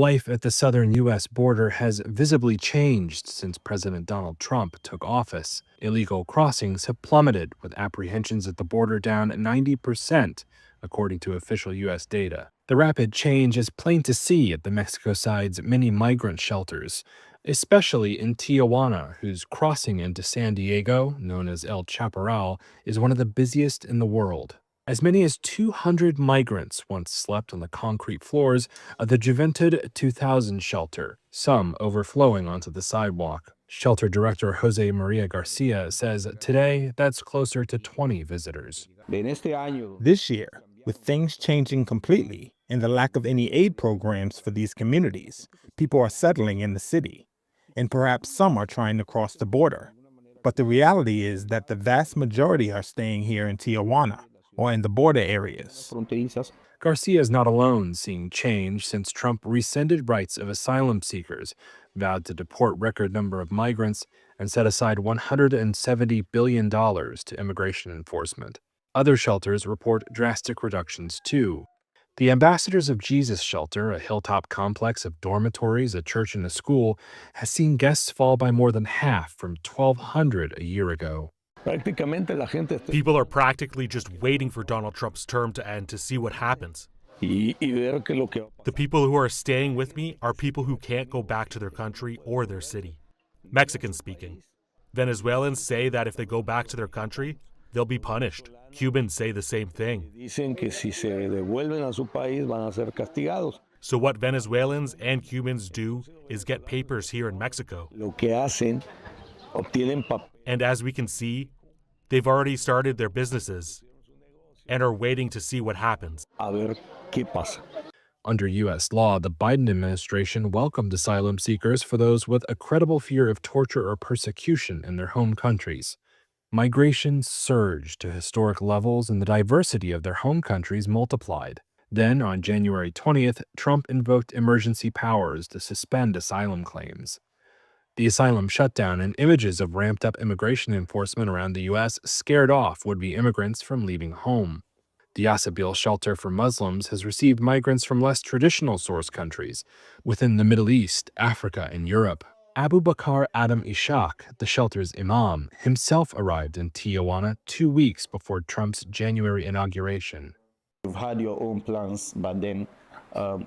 Life at the southern U.S. border has visibly changed since President Donald Trump took office. Illegal crossings have plummeted, with apprehensions at the border down 90%, according to official U.S. data. The rapid change is plain to see at the Mexico side's many migrant shelters, especially in Tijuana, whose crossing into San Diego, known as El Chaparral, is one of the busiest in the world. As many as 200 migrants once slept on the concrete floors of the Juventud 2000 shelter, some overflowing onto the sidewalk. Shelter director Jose Maria Garcia says today that's closer to 20 visitors. This year, with things changing completely and the lack of any aid programs for these communities, people are settling in the city, and perhaps some are trying to cross the border. But the reality is that the vast majority are staying here in Tijuana or in the border areas. Garcia is not alone seeing change since Trump rescinded rights of asylum seekers, vowed to deport record number of migrants, and set aside $170 billion to immigration enforcement. Other shelters report drastic reductions too. The Ambassadors of Jesus shelter, a hilltop complex of dormitories, a church, and a school, has seen guests fall by more than half from 1,200 a year ago. People are practically just waiting for Donald Trump's term to end to see what happens. The people who are staying with me are people who can't go back to their country or their city. Mexican speaking. Venezuelans say that if they go back to their country, they'll be punished. Cubans say the same thing. So what Venezuelans and Cubans do is get papers here in Mexico. And as we can see, they've already started their businesses and are waiting to see what happens. Under U.S. law, the Biden administration welcomed asylum seekers for those with a credible fear of torture or persecution in their home countries. Migration surged to historic levels and the diversity of their home countries multiplied. Then, on January 20th, Trump invoked emergency powers to suspend asylum claims. The asylum shutdown and images of ramped-up immigration enforcement around the U.S. scared off would-be immigrants from leaving home. The Asabil shelter for Muslims has received migrants from less traditional source countries within the Middle East, Africa, and Europe. Abu Bakr Adam Ishaq, the shelter's imam, himself arrived in Tijuana 2 weeks before Trump's January inauguration. You've had your own plans, but then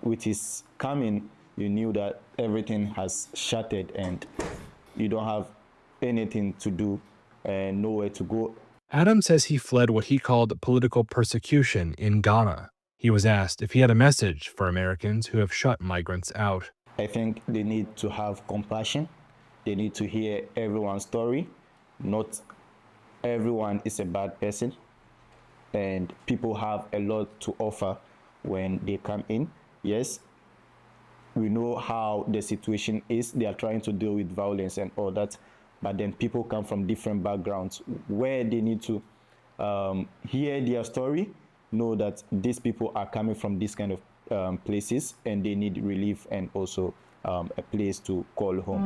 with his coming, you knew that everything has shattered and you don't have anything to do and nowhere to go. Adam says he fled what he called political persecution in Ghana. He was asked if he had a message for Americans who have shut migrants out. I think they need to have compassion. They need to hear everyone's story. Not everyone is a bad person. And people have a lot to offer when they come in. Yes, we know how the situation is. They are trying to deal with violence and all that. But then people come from different backgrounds where they need to hear their story, know that these people are coming from this kind of places and they need relief and also a place to call home.